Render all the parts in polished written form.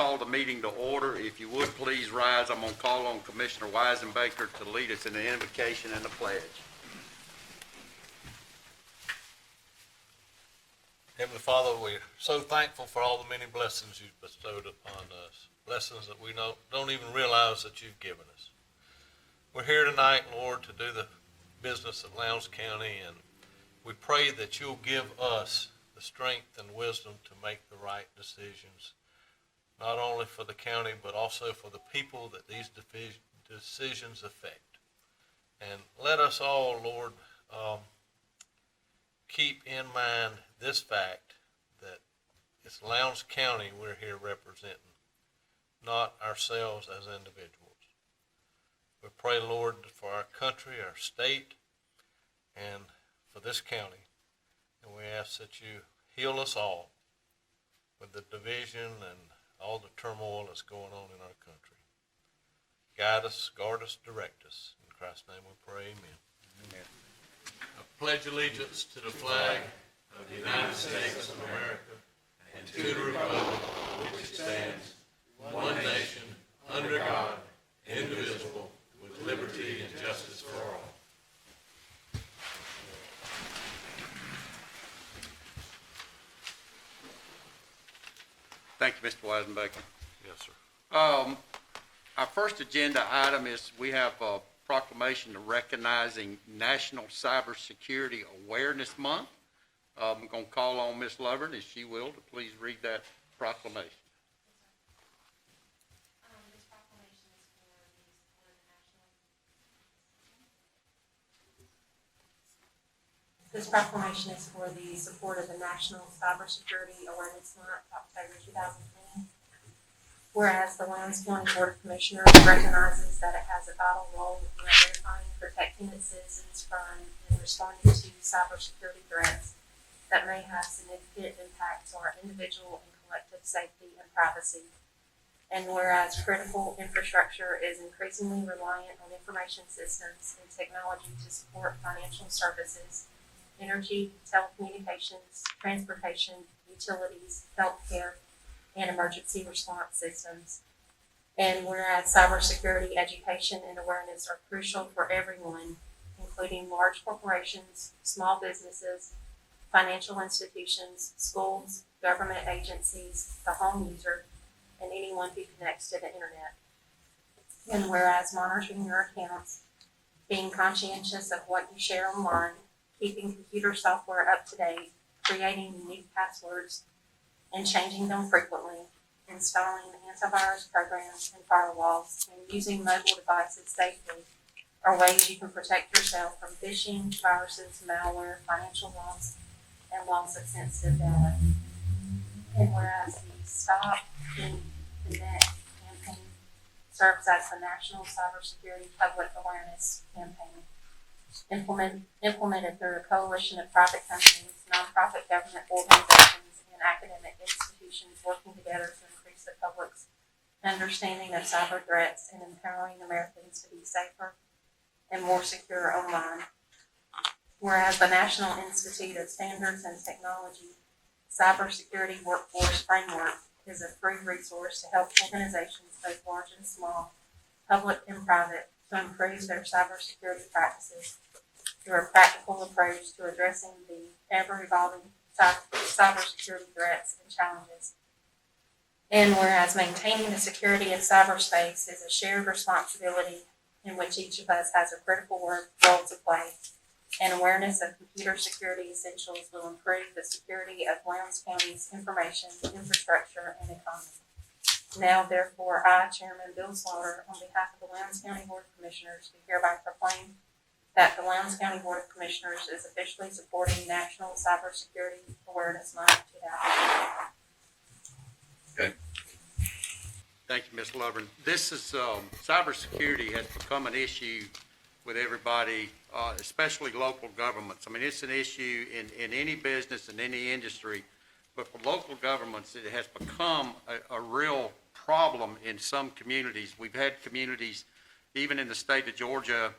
call the meeting to order. If you would, please rise. I'm going to call on Commissioner Weisenbaker to lead us in the invocation and the pledge. Heavenly Father, we're so thankful for all the many blessings you've bestowed upon us, blessings that we don't even realize that you've given us. We're here tonight, Lord, to do the business of Lowndes County, and we pray that you'll give us the strength and wisdom to make the right decisions, not only for the county, but also for the people that these decisions affect. And let us all, Lord, keep in mind this fact that it's Lowndes County we're here representing, not ourselves as individuals. We pray, Lord, for our country, our state, and for this county. And we ask that you heal us all with the division and all the turmoil that's going on in our country. Guide us, guard us, direct us. In Christ's name we pray, amen. Amen. I pledge allegiance to the flag of the United States of America and to the republic for which it stands, one nation, under God, indivisible, with liberty and justice for all. Thank you, Mr. Weisenbaker. Yes, sir. Our first agenda item is we have a proclamation recognizing National Cybersecurity Awareness Month. I'm going to call on Ms. Lovern, if she will, to please read that proclamation. This proclamation is for the support of the National Cybersecurity Awareness Month, October 2020. Whereas the Lowndes County Board of Commissioners recognizes that it has a vital role in identifying and protecting its citizens from and responding to cybersecurity threats that may have significant impacts on our individual and collective safety and privacy. And whereas critical infrastructure is increasingly reliant on information systems and technology to support financial services, energy, telecommunications, transportation, utilities, healthcare, and emergency response systems. And whereas cybersecurity education and awareness are crucial for everyone, including large corporations, small businesses, financial institutions, schools, government agencies, the home user, and anyone who connects to the internet. And whereas monitoring your accounts, being conscientious of what you share online, keeping computer software up to date, creating unique passwords, and changing them frequently, installing antivirus programs and firewalls, and using mobile devices safely are ways you can protect yourself from phishing, viruses, malware, financial loss, and loss of sensitive data. And whereas the Stop the Net campaign serves as the National Cybersecurity Public Awareness Campaign, implemented through a coalition of private companies, nonprofit government organizations, and academic institutions working together to increase the public's understanding of cyber threats and empowering Americans to be safer and more secure online. Whereas the National Institute of Standards and Technology Cybersecurity Workforce Framework is a free resource to help organizations, both large and small, public and private, to improve their cybersecurity practices through a practical approach to addressing the ever-evolving cybersecurity threats and challenges. And whereas maintaining the security of cyberspace is a shared responsibility in which each of us has a critical role to play, and awareness of computer security essentials will improve the security of Lowndes County's information, infrastructure, and economy. Now, therefore, I, Chairman Bill Slaughter, on behalf of the Lowndes County Board of Commissioners, do hereby proclaim that the Lowndes County Board of Commissioners is officially supporting National Cybersecurity Awareness Month 2020. Okay. Thank you, Ms. Lovern. This is, cybersecurity has become an issue with everybody, especially local governments. I mean, it's an issue in any business, in any industry, but for local governments, it has become a real problem in some communities. We've had communities, even in the state of Georgia,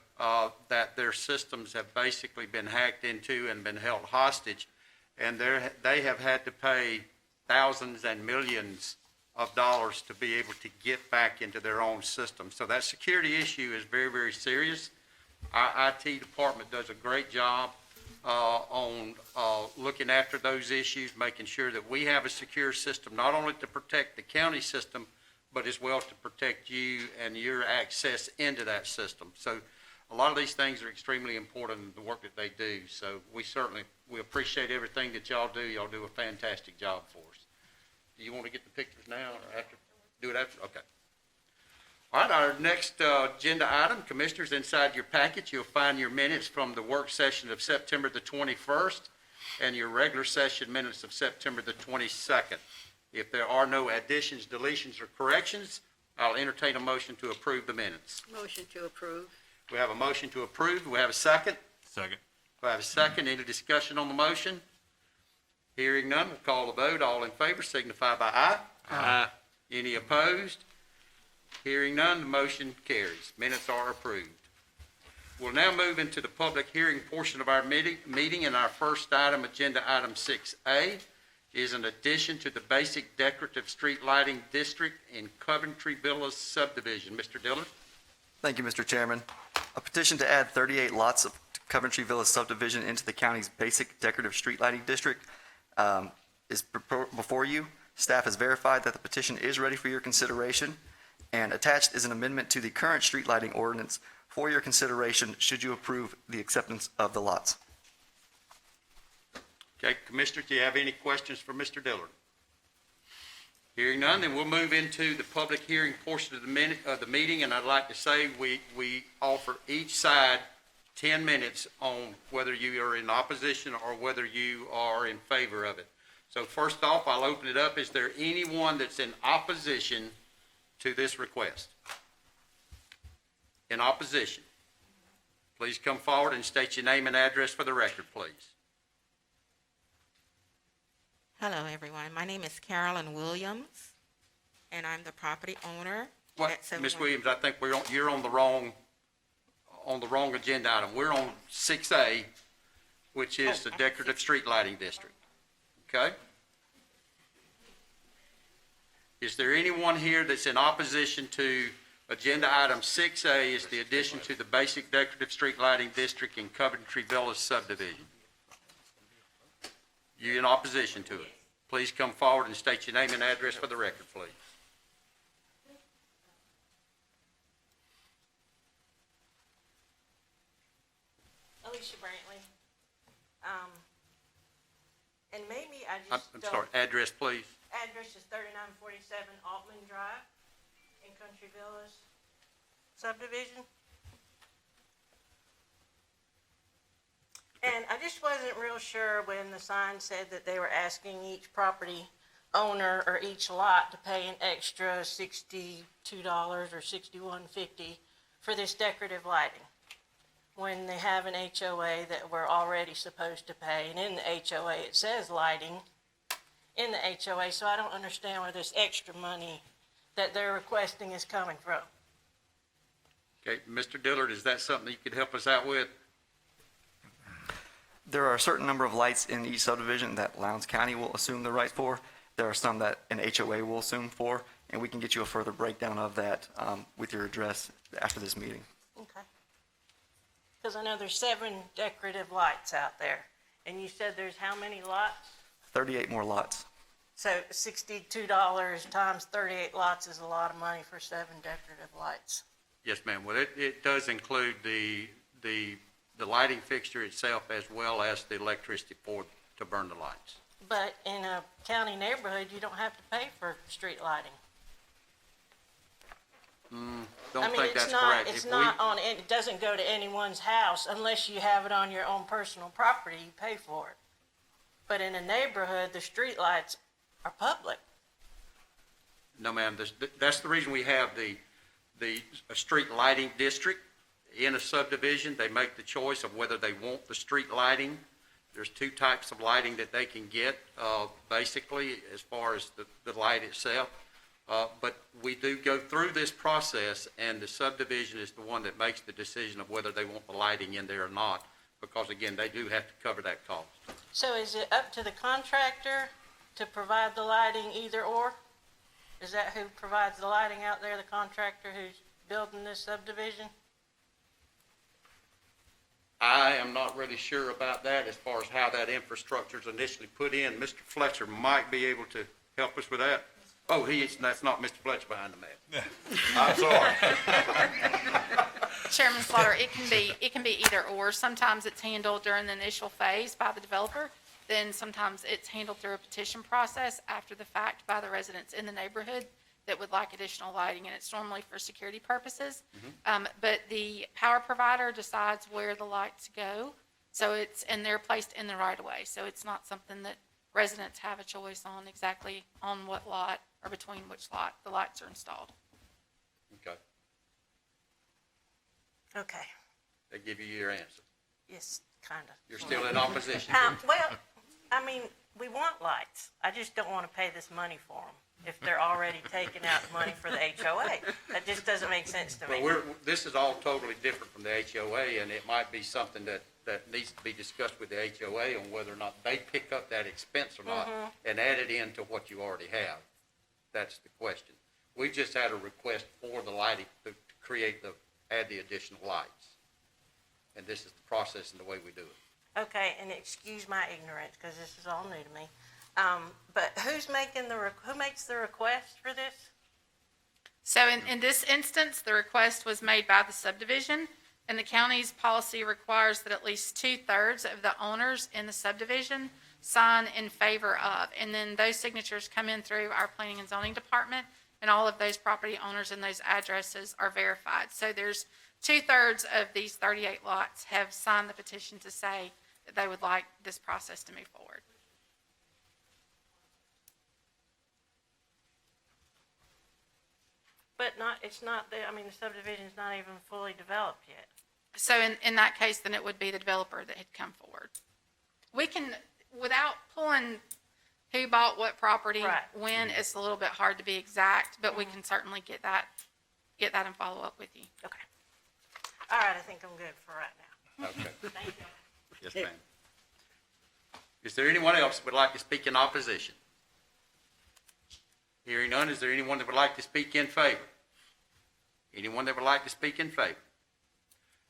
that their systems have basically been hacked into and been held hostage, and they have had to pay thousands and millions of dollars to be able to get back into their own system. So that security issue is very, very serious. Our IT department does a great job on looking after those issues, making sure that we have a secure system, not only to protect the county system, but as well to protect you and your access into that system. So a lot of these things are extremely important in the work that they do. So we appreciate everything that y'all do. Y'all do a fantastic job for us. Do you want to get the pictures now or after? Do it after? Okay. All right, our next agenda item, Commissioners, inside your package, you'll find your minutes from the work session of September the 21st and your regular session minutes of September the 22nd. If there are no additions, deletions, or corrections, I'll entertain a motion to approve the minutes. Motion to approve. We have a motion to approve. Do we have a second? Second. Do I have a second? Any discussion on the motion? Hearing none, we'll call the vote. All in favor signify by aye. Aye. Any opposed? Hearing none, the motion carries. Minutes are approved. We'll now move into the public hearing portion of our meeting, and our first item, agenda item 6A, is an addition to the basic decorative street lighting district in Coventry Villas subdivision. Mr. Dillard? Thank you, Mr. Chairman. A petition to add 38 lots of Coventry Villas subdivision into the county's basic decorative street lighting district is before you. Staff has verified that the petition is ready for your consideration, and attached is an amendment to the current street lighting ordinance for your consideration should you approve the acceptance of the lots. Okay, Commissioner, do you have any questions for Mr. Dillard? Hearing none, then we'll move into the public hearing portion of the meeting, and I'd like to say we offer each side 10 minutes on whether you are in opposition or whether you are in favor of it. So first off, I'll open it up. Is there anyone that's in opposition to this request? In opposition? Please come forward and state your name and address for the record, please. Hello, everyone. My name is Carolyn Williams, and I'm the property owner. What, at Ms. 71 Williams, I think you're on the wrong agenda item. We're on 6A, which is the decorative street lighting district. Okay? Is there anyone here that's in opposition to agenda item 6A, is the addition to the basic decorative street lighting district in Coventry Villas subdivision? You in opposition to it? Please come forward and state your name and address for the record, please. Alicia Brantley. And maybe I I'm just sorry, address, please. Address is 3947 Altman Drive in Country Villas subdivision. And I just wasn't real sure when the sign said that they were asking each property owner or each lot to pay an extra $62 or $61.50 for this decorative lighting, when they have an HOA that we're already supposed to pay. And in the HOA, it says lighting in the HOA, so I don't understand where this extra money that they're requesting is coming from. Okay, Mr. Dillard, is that something you could help us out with? There are a certain number of lights in each subdivision that Lowndes County will assume the rights for. There are some that an HOA will assume for, and we can get you a further breakdown of that with your address after this meeting. Okay. Because I know there's 7 decorative lights out there, and you said there's how many lots? 38 more lots. So $62 times 38 lots is a lot of money for 7 decorative lights. Yes, ma'am. Well, it does include the lighting fixture itself as well as the electricity to burn the lights. But in a county neighborhood, you don't have to pay for street lighting. Don't think that's correct. It's not on, it doesn't go to anyone's house unless you have it on your own personal property, you pay for it. But in a neighborhood, the street lights are public. No, ma'am. That's the reason we have the street lighting district in a subdivision. They make the choice of whether they want the street lighting. There's 2 types of lighting that they can get, basically, as far as the light itself. But we do go through this process, and the subdivision is the one that makes the decision of whether they want the lighting in there or not, because, again, they do have to cover that cost. So is it up to the contractor to provide the lighting either or? Is that who provides the lighting out there, the contractor who's building this subdivision? I am not really sure about that as far as how that infrastructure is initially put in. Mr. Fletcher might be able to help us with that. Oh, that's not Mr. Fletcher behind the mat. I'm sorry. Chairman Slaughter, it can be either or. Sometimes it's handled during the initial phase by the developer. Then sometimes it's handled through a petition process after the fact by the residents in the neighborhood that would like additional lighting, and it's normally for security purposes. But the power provider decides where the lights go, and they're placed in the right of way. So it's not something that residents have a choice on exactly on what lot or between which lot the lights are installed. Okay, Okay, they give you your answer. yes, kind of. You're still in opposition. Well, I mean, we want lights. I just don't want to pay this money for them if they're already taking out money for the HOA. That just doesn't make sense to me. But this is all totally different from the HOA, and it might be something that needs to be discussed with the HOA on whether or not they pick up that expense or not and add it into what you already have. That's the question. We just had a request for the lighting to add the additional lights. And this is the process and the way we do it. Okay, and excuse my ignorance, because this is all new to me. But who makes the request for this? So in this instance, the request was made by the subdivision, and the county's policy requires that at least 2/3 of the owners in the subdivision sign in favor of. And then those signatures come in through our planning and zoning department, and all of those property owners and those addresses are verified. So there's 2/3 of these 38 lots have signed the petition to say that they would like this process to move forward. But the subdivision's not even fully developed yet. So in that case, then it would be the developer that had come forward. We can, without pulling who bought what property, Right. when, it's a little bit hard to be exact, but we can certainly get that and follow up with you. Okay. All right, I think I'm good for right now. Okay. Thank you. Yes, ma'am. Is there anyone else that would like to speak in opposition? Hearing none, is there anyone that would like to speak in favor? Anyone that would like to speak in favor?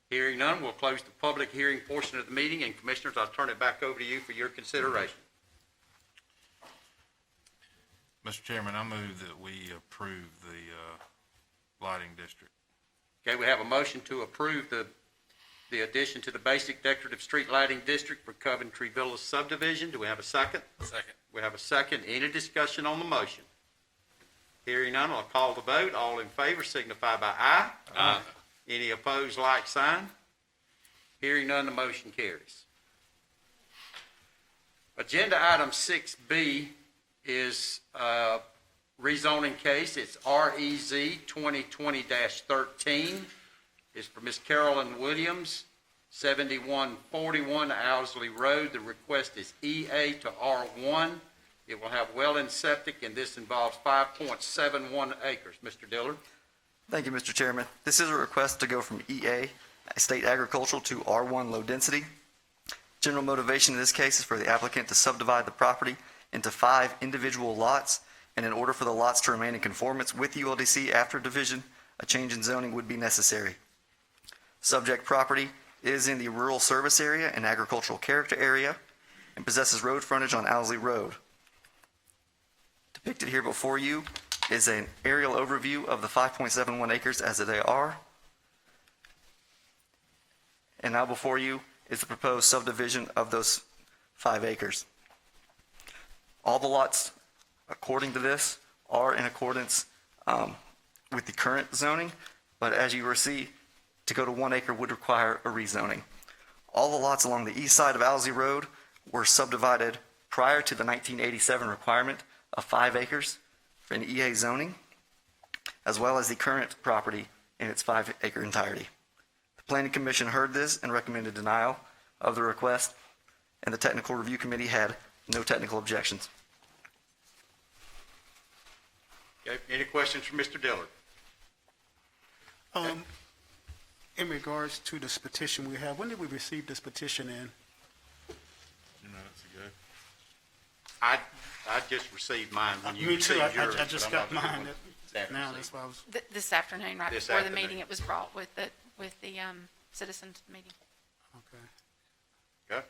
Hearing none, we'll close the public hearing portion of the meeting, and Commissioners, I'll turn it back over to you for your consideration. Mr. Chairman, I move that we approve the lighting district. Okay, we have a motion to approve the addition to the basic decorative street lighting district for Coventry Villas subdivision. Do we have a second? Second. We have a second. Any discussion on the motion? Hearing none, I'll call the vote. All in favor signify by aye. Aye. Any opposed, like sign. Hearing none, the motion carries. Agenda item 6B is a rezoning case. It's REZ 2020-13. It's for Ms. Carolyn Williams, 7141 Owsley Road. The request is EA to R1. It will have well and septic, and this involves 5.71 acres. Mr. Dillard? Thank you, Mr. Chairman. This is a request to go from EA, State Agricultural, to R1 Low Density. General motivation in this case is for the applicant to subdivide the property into 5 individual lots, and in order for the lots to remain in conformance with ULDC after division, a change in zoning would be necessary. Subject property is in the rural service area and agricultural character area and possesses road frontage on Owsley Road. Depicted here before you is an aerial overview of the 5.71 acres as they are. And now before you is the proposed subdivision of those 5 acres. All the lots, according to this, are in accordance with the current zoning, but as you will see, to go to 1 acre would require a rezoning. All the lots along the east side of Owsley Road were subdivided prior to the 1987 requirement of 5 acres for an EA zoning, as well as the current property in its 5-acre entirety. The Planning Commission heard this and recommended denial of the request, and the Technical Review Committee had no technical objections. Okay, any questions for Mr. Dillard? In regards to this petition we have, when did we receive this petition in? 2 minutes ago. I just received mine when you Me too, received yours. I just but I'm got not sure mine, when Staff now, received. that's why I was, This afternoon, right This before the afternoon. meeting, it was brought with the citizens meeting. okay. Okay.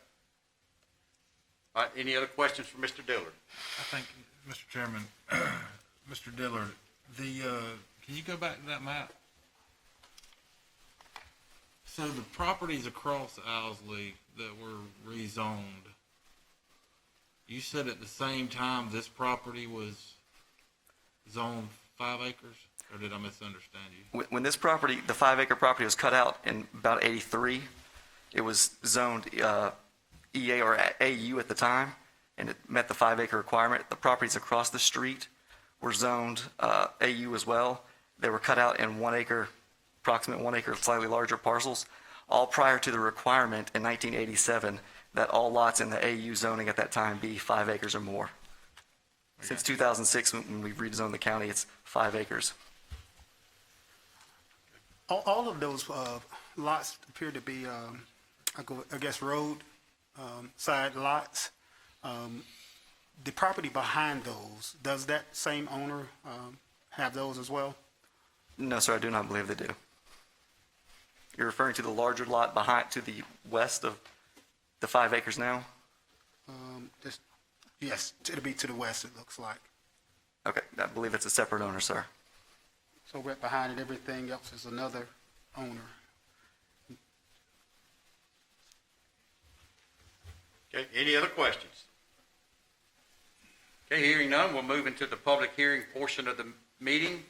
All right, any other questions for Mr. Dillard? I think, Mr. Chairman, Mr. Dillard, can you go back to that map? So the properties across Owsley that were rezoned, you said at the same time this property was zoned 5 acres? Or did I misunderstand you? When this property, the 5-acre property was cut out in about 83, it was zoned EA or AU at the time, and it met the 5-acre requirement. The properties across the street were zoned AU as well. They were cut out in 1 acre, approximate 1 acre, slightly larger parcels, all prior to the requirement in 1987 that all lots in the AU zoning at that time be 5 acres or more. Since 2006, when we rezoned the county, it's 5 acres. All of those lots appear to be, I guess, road side lots. The property behind those, does that same owner have those as well? No, sir, I do not believe they do. You're referring to the larger lot behind, to the west of the 5 acres now? Yes, it'll be to the west, it looks like. Okay, I believe it's a separate owner, sir. So right behind it, everything else is another owner. Okay, any other questions? Okay, hearing none, we'll move into the public hearing portion of the meeting.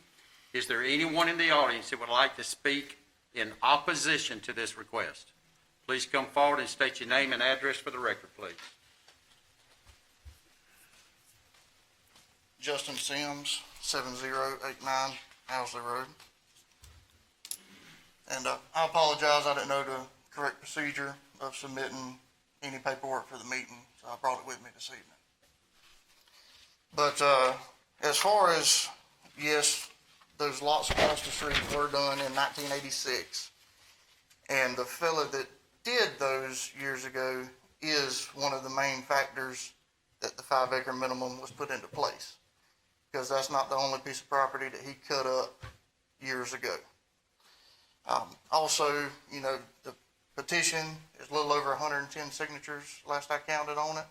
Is there anyone in the audience that would like to speak in opposition to this request? Please come forward and state your name and address for the record, please. Justin Sims, 7089 Owsley Road. And I apologize, I didn't know the correct procedure of submitting any paperwork for the meeting, so I brought it with me this evening. But as far as, yes, those lots across the street were done in 1986. And the fella that did those years ago is one of the main factors that the 5 acre minimum was put into place. Because that's not the only piece of property that he cut up years ago. Also, you know, the petition is a little over 110 signatures, last I counted on it.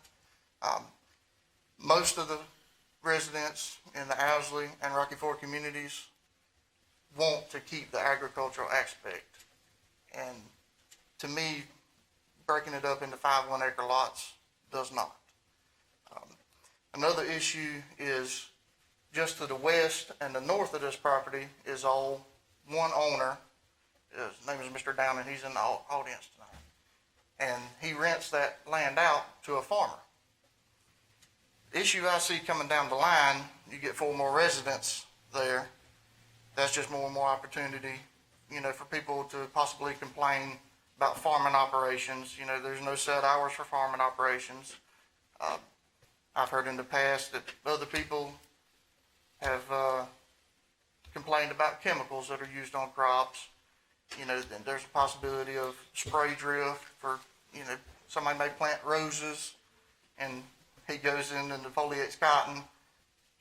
Most of the residents in the Owsley and Rocky Ford communities want to keep the agricultural aspect. And to me, breaking it up into 5 1 acre lots does not. Another issue is just to the west and the north of this property is all one owner. His name is Mr. Downing. He's in the audience tonight. And he rents that land out to a farmer. The issue I see coming down the line, you get 4 more residents there. That's just more and more opportunity, you know, for people to possibly complain about farming operations. You know, there's no set hours for farming operations. I've heard in the past that other people have complained about chemicals that are used on crops. You know, then there's a possibility of spray drift for, you know, somebody may plant roses and he goes in and defoliates cotton,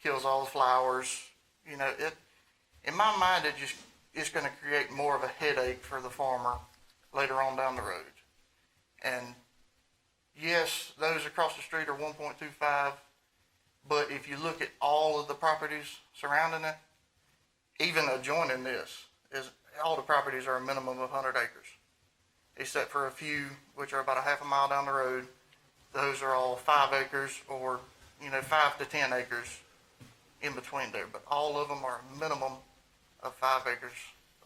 kills all the flowers. You know, in my mind, it's going to create more of a headache for the farmer later on down the road. And yes, those across the street are 1.25, but if you look at all of the properties surrounding it, even adjoining this, all the properties are a minimum of 100 acres, except for a few, which are about a half a mile down the road. Those are all 5 acres or, you know, 5 to 10 acres in between there, but all of them are a minimum of 5 acres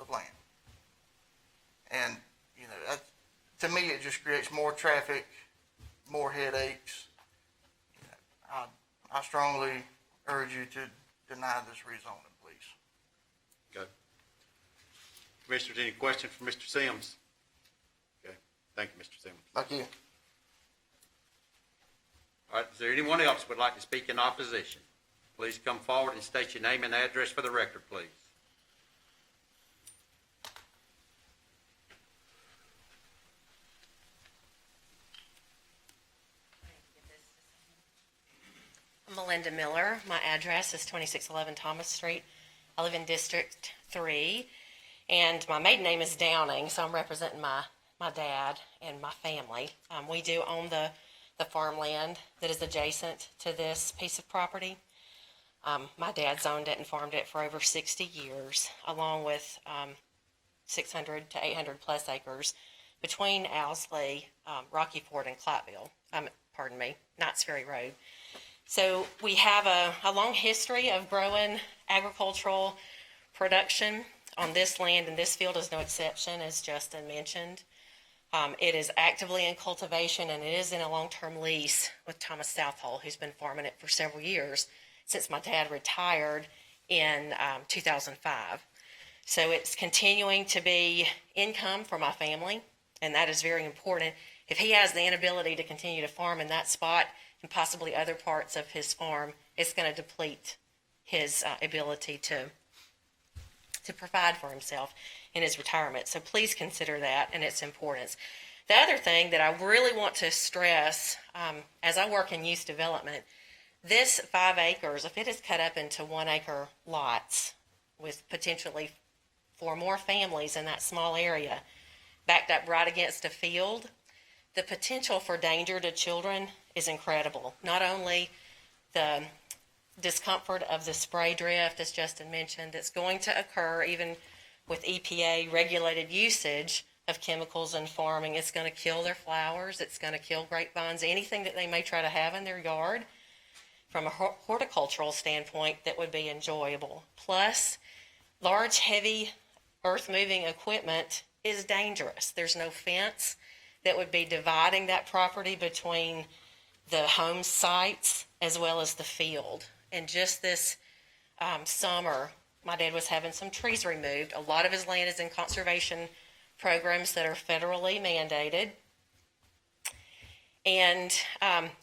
of land. And, you know, to me, it just creates more traffic, more headaches. You know, I strongly urge you to deny this rezoning, please. Okay. Commissioners, any questions for Mr. Sims? Okay, thank you, Mr. Sims. Thank you. All right, is there anyone else who would like to speak in opposition? Please come forward and state your name and address for the record, please. Melinda Miller. My address is 2611 Thomas Street. I live in District 3, and my maiden name is Downing, so I'm representing my dad and my family. We do own the farmland that is adjacent to this piece of property. My dad's owned it and farmed it for over 60 years, along with 600 to 800 plus acres between Owsley, Rocky Ford, and Clattville. Knott's Ferry Road. So we have a long history of growing agricultural production on this land, and this field is no exception, as Justin mentioned. It is actively in cultivation, and it is in a long-term lease with Thomas Southall, who's been farming it for several years since my dad retired in 2005. So it's continuing to be income for my family, and that is very important. If he has the inability to continue to farm in that spot and possibly other parts of his farm, it's going to deplete his ability to provide for himself in his retirement. So please consider that and its importance. The other thing that I really want to stress, as I work in youth development, this 5 acres, if it is cut up into 1 acre lots with potentially 4 more families in that small area, backed up right against a field, the potential for danger to children is incredible. Not only the discomfort of the spray drift, as Justin mentioned, that's going to occur even with EPA regulated usage of chemicals in farming. It's going to kill their flowers. It's going to kill grapevines, anything that they may try to have in their yard from a horticultural standpoint that would be enjoyable. Plus, large, heavy, earth-moving equipment is dangerous. There's no fence that would be dividing that property between the home sites as well as the field. And just this summer, my dad was having some trees removed. A lot of his land is in conservation programs that are federally mandated. And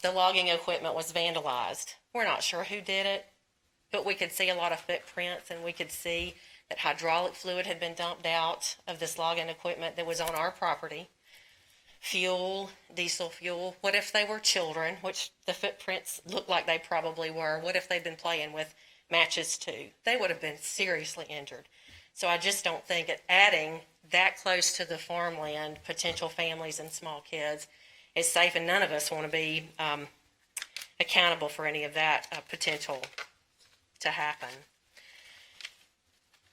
the logging equipment was vandalized. We're not sure who did it, but we could see a lot of footprints, and we could see that hydraulic fluid had been dumped out of this logging equipment that was on our property. Fuel, diesel fuel. What if they were children, which the footprints look like they probably were? What if they'd been playing with matches too? They would have been seriously injured. So I just don't think that adding that close to the farmland, potential families and small kids, is safe, and none of us want to be accountable for any of that potential to happen.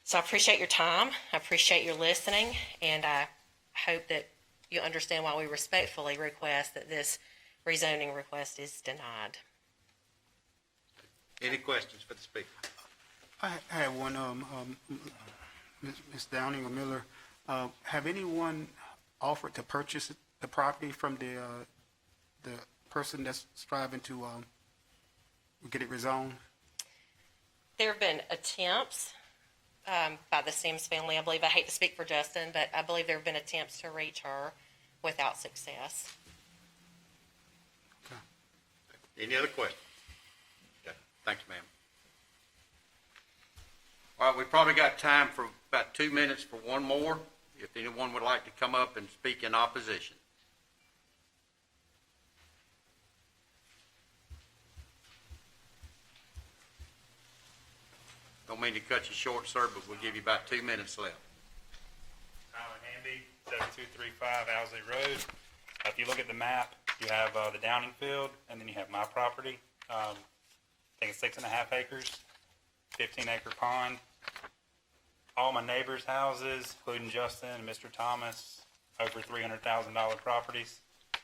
So I appreciate your time. I appreciate your listening, and I hope that you understand why we respectfully request that this rezoning request is denied. Any questions for the speaker? I have one, Ms. Downing or Miller. Have anyone offered to purchase the property from the person that's striving to get it rezoned? There have been attempts by the Sims family, I believe. I hate to speak for Justin, but I believe there have been attempts to reach her without success. Any other questions? Okay, thank you, ma'am. All right, we probably got time for about 2 minutes for one more, if anyone would like to come up and speak in opposition. Don't mean to cut you short, sir, but we'll give you about 2 minutes left. Tyler Hamby, 7235 Owsley Road. If you look at the map, you have the Downing Field, and then you have my property. I think it's 6.5 acres, 15-acre pond. All my neighbors' houses, including Justin and Mr. Thomas, over $300,000 properties.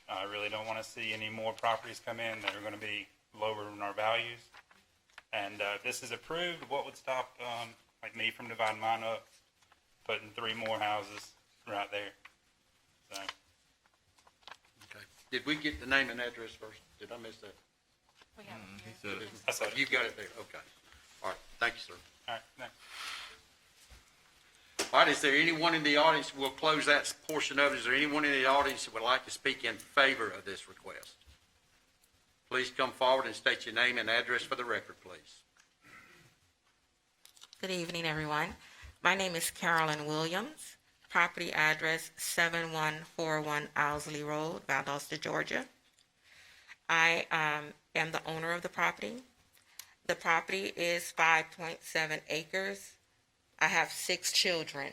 I really don't want to see any more properties come in that are going to be lower in our values. And if this is approved, what would stop like me from dividing mine up, putting 3 more houses right there? So. Okay. Did we get the name and address first? Did I miss that? We have He said it. I said it. You got it there, okay. All right, thank you, sir. All right, thanks. All right, is there anyone in the audience, we'll close that portion of it. Is there anyone in the audience that would like to speak in favor of this request? Please come forward and state your name and address for the record, please. Good evening, everyone. My name is Carolyn Williams. Property address 7141 Owsley Road, Valdosta, Georgia. I am the owner of the property. The property is 5.7 acres. I have 6 children.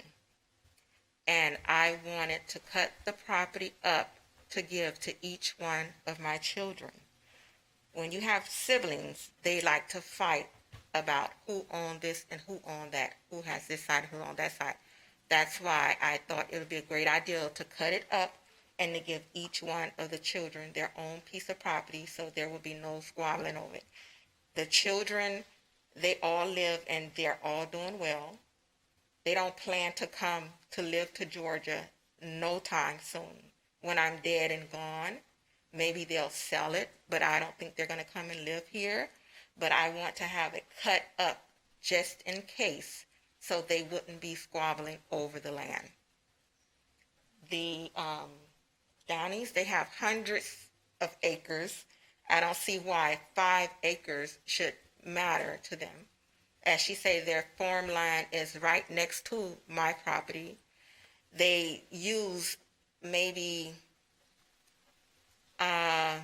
And I wanted to cut the property up to give to each one of my children. When you have siblings, they like to fight about who owned this and who owned that, who has this side, who owns that side. That's why I thought it would be a great idea to cut it up and to give each one of the children their own piece of property so there will be no squabbling over it. The children, they all live and they're all doing well. They don't plan to come to live to Georgia no time soon. When I'm dead and gone, maybe they'll sell it, but I don't think they're going to come and live here. But I want to have it cut up just in case so they wouldn't be squabbling over the land. The Downies, they have hundreds of acres. I don't see why 5 acres should matter to them. As she said, their farmland is right next to my property. They use maybe a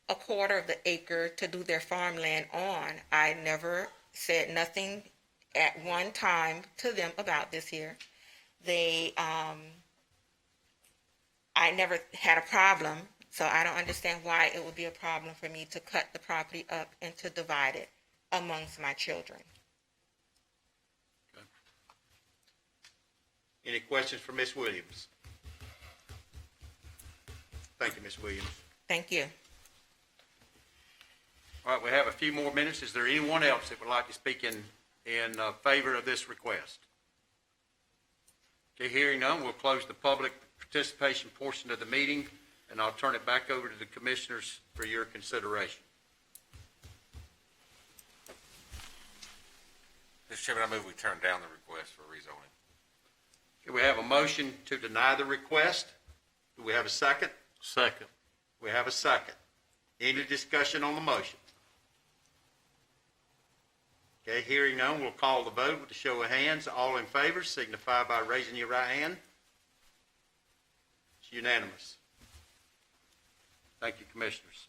quarter of the acre to do their farmland on. I never said nothing at one time to them about this here. I never had a problem, so I don't understand why it would be a problem for me to cut the property up and to divide it amongst my children. Any questions for Ms. Williams? Thank you, Ms. Williams. Thank you. All right, we have a few more minutes. Is there anyone else that would like to speak in favor of this request? Okay, hearing none, we'll close the public participation portion of the meeting, and I'll turn it back over to the commissioners for your consideration. Mr. Chairman, I move we turn down the request for rezoning. Okay, we have a motion to deny the request. Do we have a second? Second. We have a second. Any discussion on the motion? Okay, hearing none, we'll call the vote with a show of hands. All in favor signify by raising your right hand. It's unanimous. Thank you, Commissioners.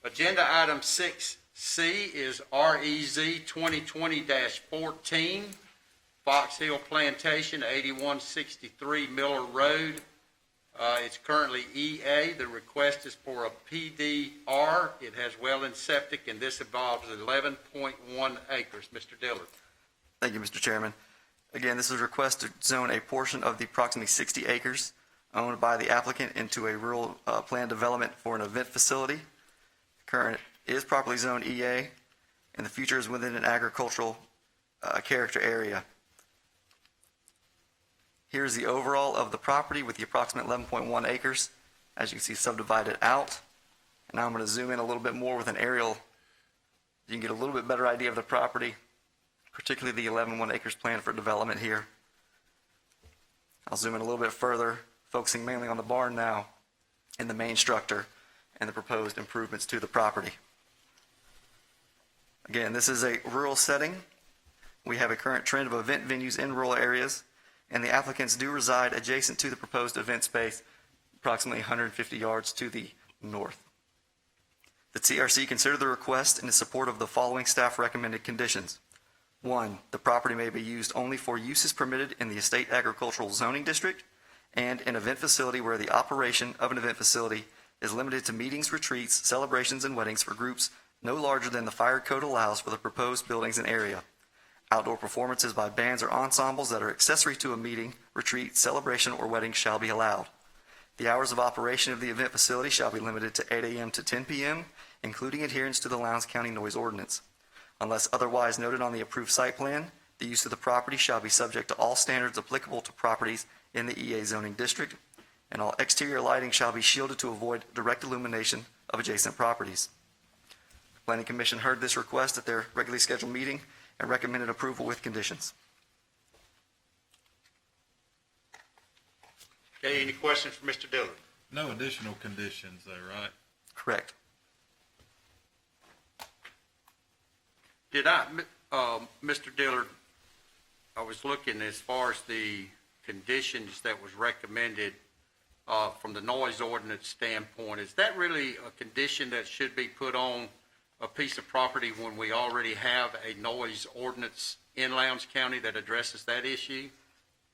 Agenda item 6C is REZ 2020-14, Fox Hill Plantation, 8163 Miller Road. It's currently EA. The request is for a PDR. It has well and septic, and this involves 11.1 acres. Mr. Dillard. Thank you, Mr. Chairman. Again, this is a request to zone a portion of the approximately 60 acres owned by the applicant into a rural planned development for an event facility. Current is properly zoned EA, and the future is within an agricultural character area. Here's the overall of the property with the approximate 11.1 acres, as you can see subdivided out. And now I'm going to zoom in a little bit more with an aerial. You can get a little bit better idea of the property, particularly the 11.1 acres planned for development here. I'll zoom in a little bit further, focusing mainly on the barn now and the main structure and the proposed improvements to the property. Again, this is a rural setting. We have a current trend of event venues in rural areas, and the applicants do reside adjacent to the proposed event space, approximately 150 yards to the north. The TRC considered the request and is supportive of the following staff recommended conditions. 1, the property may be used only for uses permitted in the estate agricultural zoning district and an event facility where the operation of an event facility is limited to meetings, retreats, celebrations, and weddings for groups no larger than the fire code allows for the proposed buildings and area. Outdoor performances by bands or ensembles that are accessory to a meeting, retreat, celebration, or wedding shall be allowed. The hours of operation of the event facility shall be limited to 8 a.m. to 10 p.m., including adherence to the Lowndes County Noise Ordinance. Unless otherwise noted on the approved site plan, the use of the property shall be subject to all standards applicable to properties in the EA zoning district, and all exterior lighting shall be shielded to avoid direct illumination of adjacent properties. The Planning Commission heard this request at their regularly scheduled meeting and recommended approval with conditions. Okay, any questions for Mr. Dillard? No additional conditions though, right? Correct. Did Mr. Dillard, I was looking as far as the conditions that was recommended from the noise ordinance standpoint, is that really a condition that should be put on a piece of property when we already have a noise ordinance in Lowndes County that addresses that issue?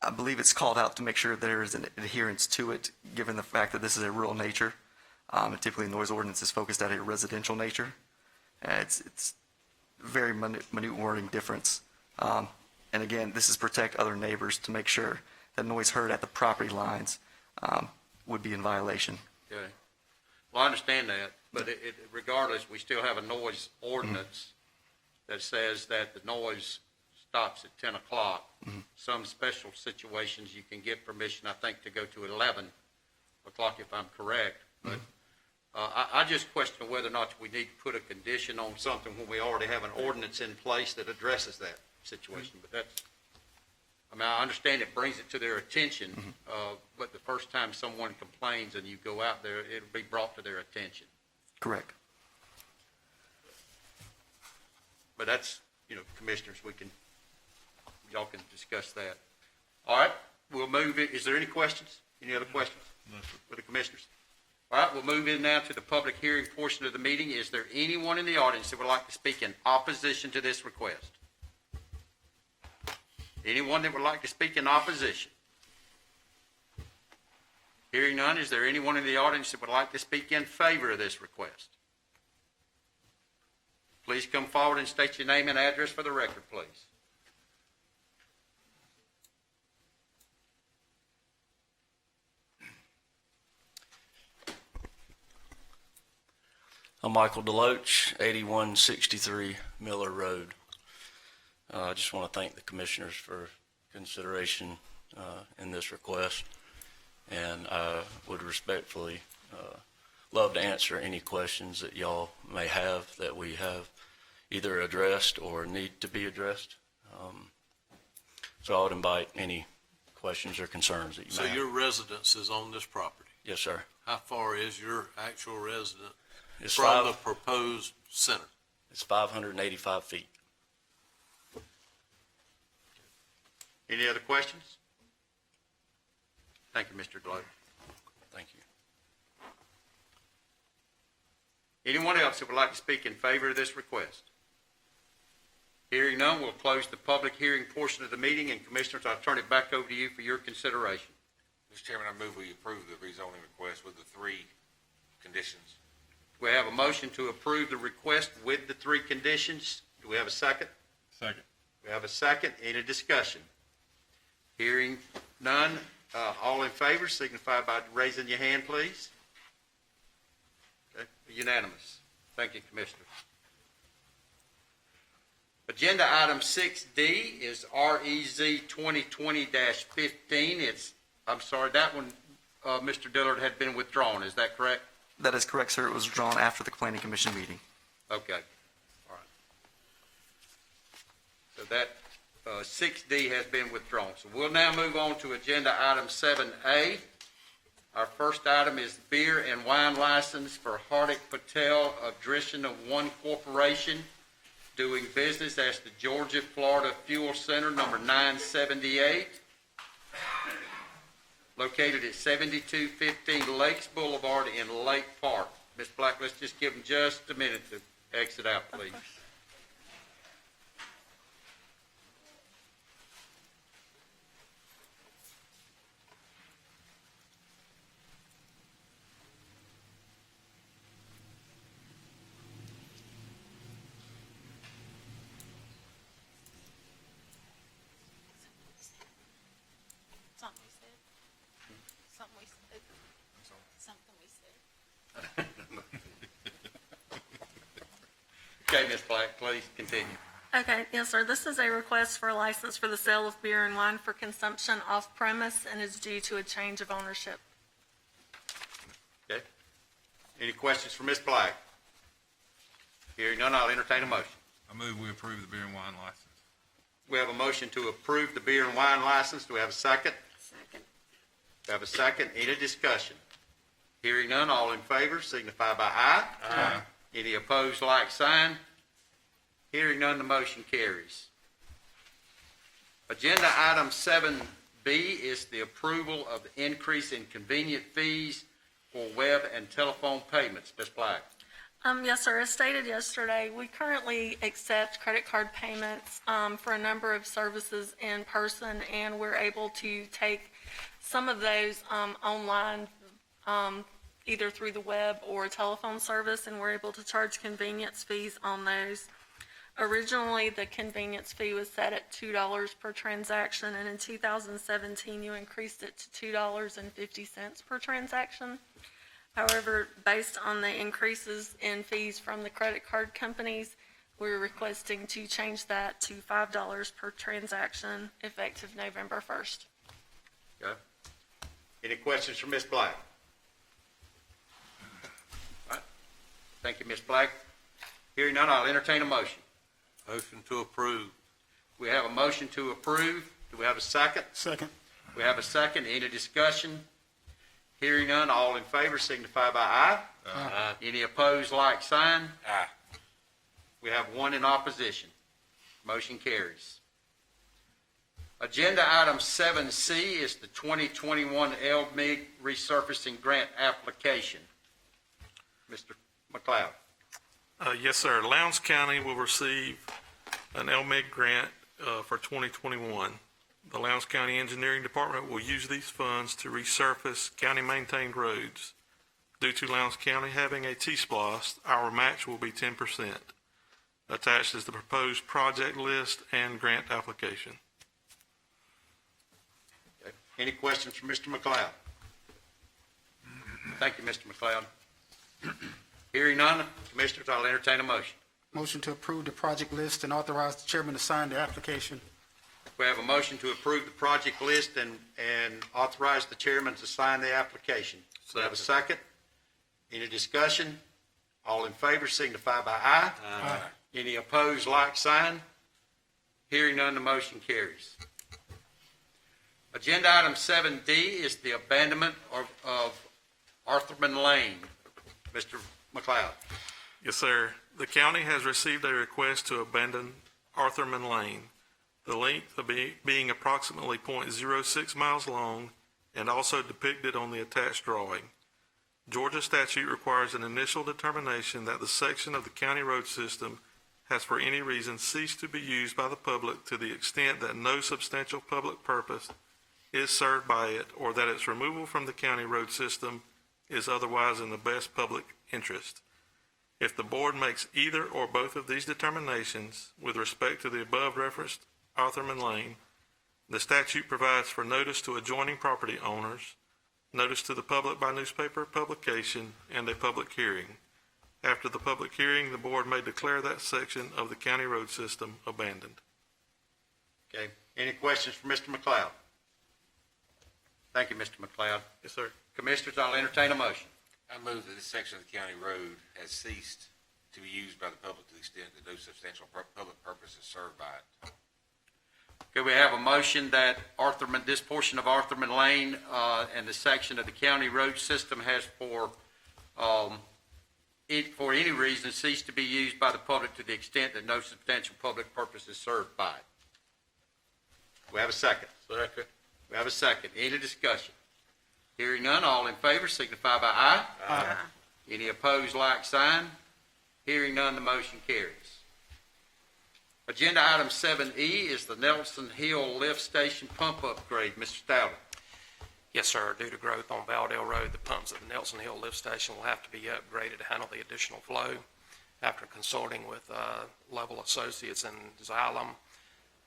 I believe it's called out to make sure there is an adherence to it, given the fact that this is a rural nature. And typically, noise ordinance is focused at a residential nature. It's very minute wording difference. And again, this is protect other neighbors to make sure that noise heard at the property lines would be in violation. Okay. Well, I understand that, but regardless, we still have a noise ordinance that says that the noise stops at 10 o'clock. Some special situations, you can get permission, I think, to go to 11 o'clock if I'm correct. But I just question whether or not we need to put a condition on something when we already have an ordinance in place that addresses that situation. But that's, I mean, I understand it brings it to their attention, but the first time someone complains and you go out there, it'll be brought to their attention. Correct. But that's, commissioners, y'all can discuss that. All right, we'll move it. Is there any questions? Any other questions for the commissioners? All right, we'll move in now to the public hearing portion of the meeting. Is there anyone in the audience that would like to speak in opposition to this request? Anyone that would like to speak in opposition? Hearing none, is there anyone in the audience that would like to speak in favor of this request? Please come forward and state your name and address for the record, please. I'm Michael Deloach, 8163 Miller Road. I just want to thank the commissioners for consideration in this request, and I would respectfully love to answer any questions that y'all may have that we have either addressed or need to be addressed. So I would invite any questions or concerns that you So may have. your residence is on this property? Yes, sir. How far is your actual residence It's from the proposed center? It's 585 feet. Any other questions? Thank you, Mr. Glover. Thank you. Anyone else that would like to speak in favor of this request? Hearing none, we'll close the public hearing portion of the meeting, and Commissioners, I'll turn it back over to you for your consideration. Mr. Chairman, I move we approve the rezoning request with the 3 conditions. We have a motion to approve the request with the 3 conditions. Do we have a second? Second. We have a second. Any discussion? Hearing none, all in favor signify by raising your hand, please. Okay, unanimous. Thank you, Commissioner. Agenda item 6D is REZ 2020-15. I'm sorry, that one, Mr. Dillard, had been withdrawn. Is that correct? That is correct, sir. It was drawn after the planning commission meeting. Okay. All right. So that 6D has been withdrawn. So we'll now move on to agenda item 7A. Our first item is beer and wine license for Hardik Patel of Drishna One Corporation, doing business as the Georgia Florida Fuel Center, number 978, located at 7215 Lakes Boulevard in Lake Park. Ms. Black, let's just give them just a minute to exit out, please. Something we said. Something we said. Something we said. Okay, Ms. Black, please continue. Okay, yes, sir. This is a request for a license for the sale of beer and wine for consumption off premise and is due to a change of ownership. Okay. Any questions for Ms. Black? Hearing none, I'll entertain a motion. I move we approve the beer and wine license. We have a motion to approve the beer and wine license. Do we have a second? Second. We have a second. Any discussion? Hearing none, all in favor signify by aye. Aye. Any opposed, like sign. Hearing none, the motion carries. Agenda item 7 B is the approval of the increase in convenient fees for web and telephone payments. Ms. Black. Yes, sir. As stated yesterday, we currently accept credit card payments for a number of services in person, and we're able to take some of those online, either through the web or telephone service, and we're able to charge convenience fees on those. Originally, the convenience fee was set at $2 per transaction, and in 2017, you increased it to $2.50 per transaction. However, based on the increases in fees from the credit card companies, we're requesting to change that to $5 per transaction effective November 1st. Okay. Any questions for Ms. Black? All right. Thank you, Ms. Black. Hearing none, I'll entertain a motion. Motion to approve. We have a motion to approve. Do we have a second? Second. We have a second. Any discussion? Hearing none, all in favor signify by aye. Aye. Any opposed, like sign. Aye. We have one in opposition. Motion carries. Agenda item 7C is the 2021 LMIG resurfacing grant application. Mr. McLeod. Yes, sir. Lowndes County will receive an LMIG grant for 2021. The Lowndes County Engineering Department will use these funds to resurface county-maintained roads. Due to Lowndes County having a T-SPLOST, our match will be 10%. Attached is the proposed project list and grant application. Okay. Any questions for Mr. McLeod? Thank you, Mr. McLeod. Hearing none, Commissioners, I'll entertain a motion. Motion to approve the project list and authorize the chairman to sign the application. We have a motion to approve the project list and authorize the chairman to sign the application. Do we have a second? Any discussion? All in favor signify by aye. Aye. Any opposed, like sign. Hearing none, the motion carries. Agenda item 7D is the abandonment of Arthurman Lane. Mr. McLeod. Yes, sir. The county has received a request to abandon Arthurman Lane, the length of being approximately 0.06 miles long and also depicted on the attached drawing. Georgia statute requires an initial determination that the section of the county road system has for any reason ceased to be used by the public to the extent that no substantial public purpose is served by it or that its removal from the county road system is otherwise in the best public interest. If the board makes either or both of these determinations with respect to the above referenced Arthurman Lane, the statute provides for notice to adjoining property owners, notice to the public by newspaper publication, and a public hearing. After the public hearing, the board may declare that section of the county road system abandoned. Okay. Any questions for Mr. McLeod? Thank you, Mr. McLeod. Yes, sir. Commissioners, I'll entertain a motion. I move that this section of the county road has ceased to be used by the public to the extent that no substantial public purpose is served by it. Okay, we have a motion that this portion of Arthurman Lane, and the section of the county road system has for any reason ceased to be used by the public to the extent that no substantial public purpose is served by it. We have a second. Second. We have a second. Any discussion? Hearing none, all in favor signify by aye. Aye. Any opposed, like sign. Hearing none, the motion carries. Agenda item 7E is the Nelson Hill Lift Station pump upgrade. Mr. Stoughton. Yes, sir. Due to growth on Valdale Road, the pumps at the Nelson Hill Lift Station will have to be upgraded to handle the additional flow. After consulting with Level Associates and Xylem,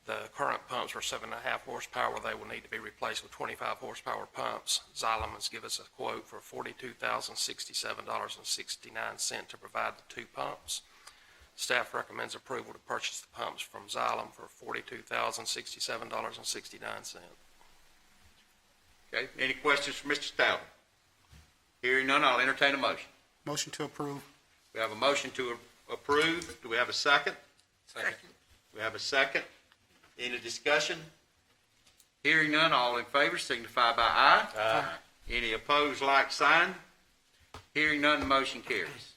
the current pumps are 7.5 horsepower. They will need to be replaced with 25 horsepower pumps. Xylem has given us a quote for $42,067.69 to provide the two pumps. Staff recommends approval to purchase the pumps from Xylem for $42,067.69. Okay, any questions for Mr. Stoughton? Hearing none, I'll entertain a motion. Motion to approve. We have a motion to approve. Do we have a second? Second. We have a second. Any discussion? Hearing none, all in favor signify by aye. Aye. Any opposed, like sign. Hearing none, the motion carries.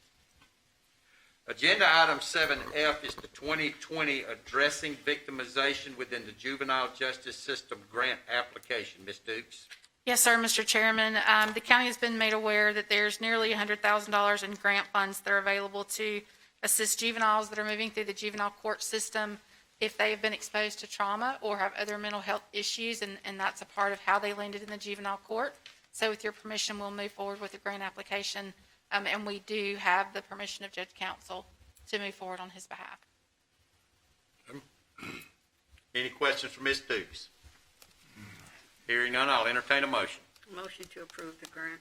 Agenda item 7F is the 2020 Addressing Victimization Within the Juvenile Justice System Grant Application. Ms. Dukes? Yes, sir, Mr. Chairman. The county has been made aware that there's nearly $100,000 in grant funds that are available to assist juveniles that are moving through the juvenile court system if they have been exposed to trauma or have other mental health issues, and that's a part of how they landed in the juvenile court. So with your permission, we'll move forward with the grant application, and we do have the permission of Judge Council to move forward on his behalf. Any questions for Ms. Dukes? Hearing none, I'll entertain a motion. Motion to approve the grant.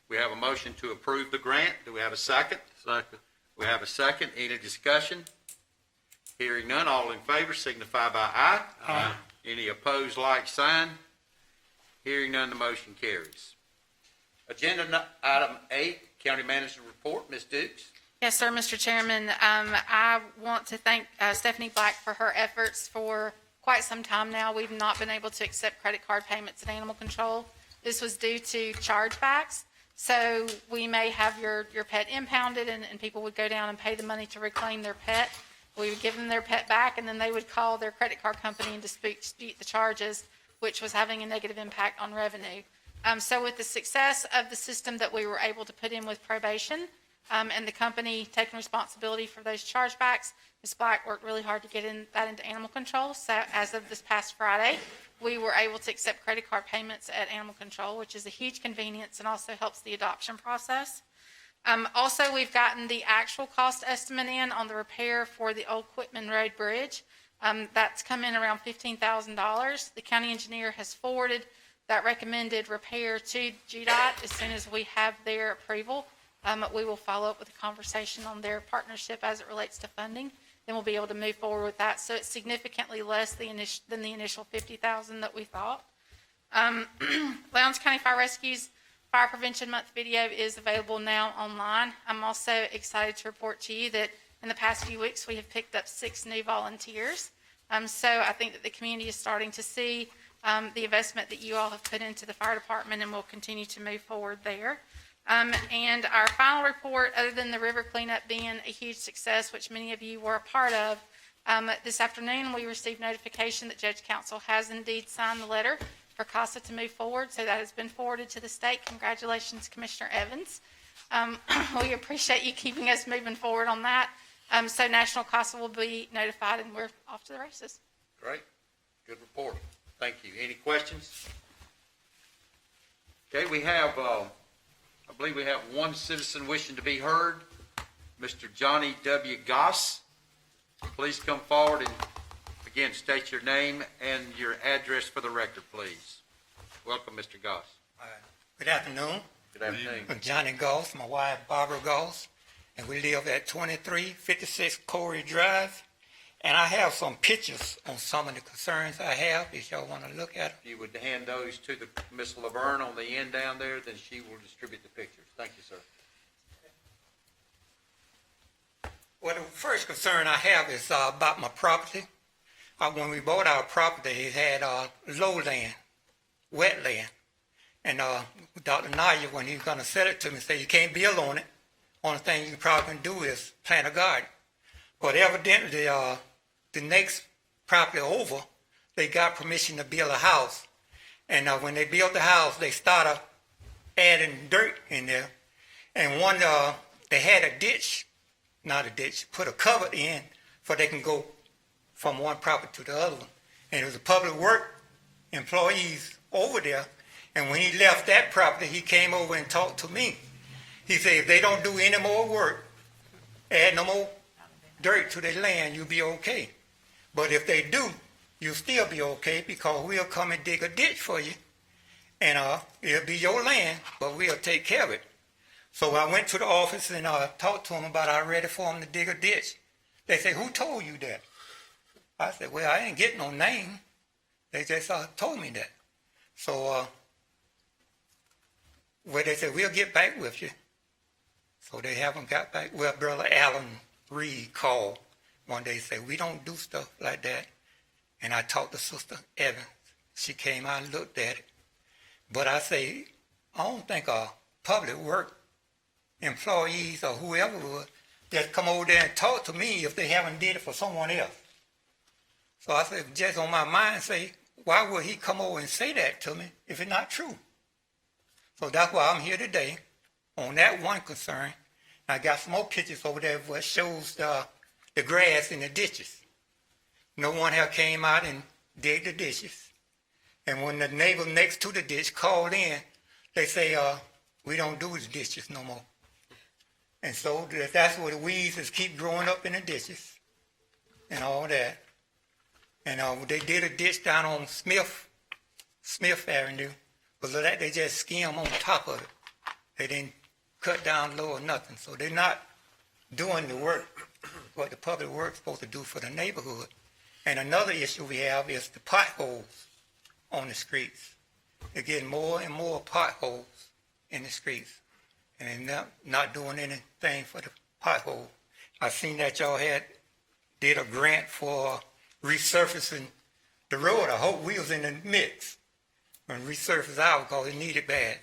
We have a motion to approve the grant. Do we have a second? Second. We have a second. Any discussion? Hearing none, all in favor signify by aye. Aye. Any opposed, like sign. Hearing none, the motion carries. Agenda item 8, County Manager Report. Ms. Dukes? Yes, sir, Mr. Chairman. I want to thank Stephanie Black for her efforts for quite some time now. We've not been able to accept credit card payments at animal control. This was due to chargebacks. So we may have your pet impounded and people would go down and pay the money to reclaim their pet. We would give them their pet back and then they would call their credit card company and dispute the charges, which was having a negative impact on revenue. So with the success of the system that we were able to put in with probation, and the company taking responsibility for those chargebacks, Ms. Black worked really hard to get that into animal control. So as of this past Friday, we were able to accept credit card payments at animal control, which is a huge convenience and also helps the adoption process. Also, we've gotten the actual cost estimate in on the repair for the Old Quitman Road Bridge. That's come in around $15,000. The county engineer has forwarded that recommended repair to GDOT. As soon as we have their approval, we will follow up with a conversation on their partnership as it relates to funding. Then we'll be able to move forward with that. So it's significantly less than the initial $50,000 that we thought. Lowndes County Fire Rescue's Fire Prevention Month video is available now online. I'm also excited to report to you that in the past few weeks we have picked up 6 new volunteers. So I think that the community is starting to see the investment that you all have put into the fire department, and we'll continue to move forward there. And our final report, other than the river cleanup being a huge success, which many of you were a part of, this afternoon we received notification that Judge Council has indeed signed the letter for CASA to move forward, so that has been forwarded to the state. Congratulations, Commissioner Evans. We appreciate you keeping us moving forward on that. So National CASA will be notified, and we're off to the races. Great. Good report. Thank you. Any questions? Okay, we have, I believe we have one citizen wishing to be heard. Mr. Johnny W. Goss. Please come forward and again state your name and your address for the record, please. Welcome, Mr. Goss. Good afternoon. Good afternoon. I'm Johnny Goss, my wife Barbara Goss, and we live at 2356 Corey Drive. And I have some pictures on some of the concerns I have, if y'all want to look at them. If you would hand those to the Miss Laverne on the end down there, then she will distribute the pictures. Thank you, sir. Well, the first concern I have is about my property. When we bought our property, it had lowland, wetland. And Dr. Naya, when he was going to sell it to me, said you can't build on it. Only thing you probably can do is plant a garden. But evidently, the next property over, they got permission to build a house. And when they built the house, they started adding dirt in there. And one, they had a ditch, not a ditch, put a cover in so they can go from one property to the other one. And it was a public work employees over there. And when he left that property, he came over and talked to me. He said, if they don't do any more work, add no more dirt to their land, you'll be okay. But if they do, you'll still be okay because we'll come and dig a ditch for you. And it'll be your land, but we'll take care of it. So I went to the office and talked to them about I'm ready for them to dig a ditch. They said, who told you that? I said, well, I ain't getting no name. They just told me that. So they said, we'll get back with you. So they haven't got back. Well, Brother Alan Reed called one day and said, we don't do stuff like that. And I talked to Sister Evans. She came out and looked at it. But I say, I don't think public work employees or whoever would, just come over there and talk to me if they haven't did it for someone else. So I said, just on my mind, say, why would he come over and say that to me if it's not true? So that's why I'm here today on that one concern. I got some more pictures over there where it shows the grass in the ditches. No one have came out and dig the ditches. And when the neighbor next to the ditch called in, they say, we don't do the ditches no more. And so that's where the weeds just keep growing up in the ditches and all that. And they did a ditch down on Smith Avenue, but look that they just skim on top of it. They didn't cut down low or nothing. So they're not doing the work what the public works supposed to do for the neighborhood. And another issue we have is the potholes on the streets. They're getting more and more potholes in the streets, and they're not doing anything for the pothole. I seen that y'all did a grant for resurfacing the road. I hope we was in the mix when resurface out because it needed bad.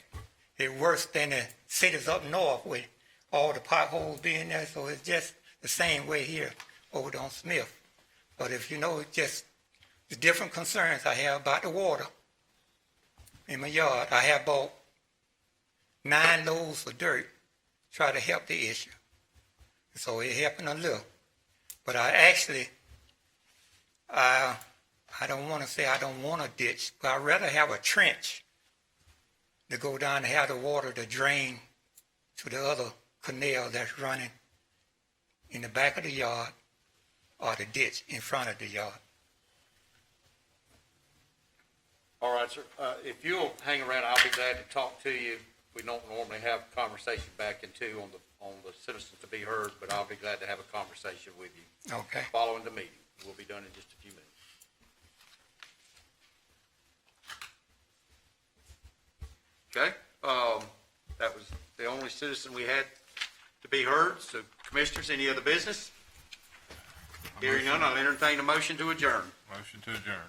It's worse than the cities up north with all the potholes being there, so it's just the same way here over on Smith. But if you know, it's just the different concerns I have about the water in my yard. I have bought 9 loads of dirt, try to help the issue. So it's helping a little. But I don't want to say I don't want a ditch, but I'd rather have a trench to go down and have the water to drain to the other canal that's running in the back of the yard or the ditch in front of the yard. All right, sir. If you'll hang around, I'll be glad to talk to you. We don't normally have conversation back and two on the citizens to be heard, but I'll be glad to have a conversation with you. Okay. Following the meeting. We'll be done in just a few minutes. Okay, that was the only citizen we had to be heard. So commissioners, any other business? Hearing none, I'll entertain a motion to adjourn. Motion to adjourn.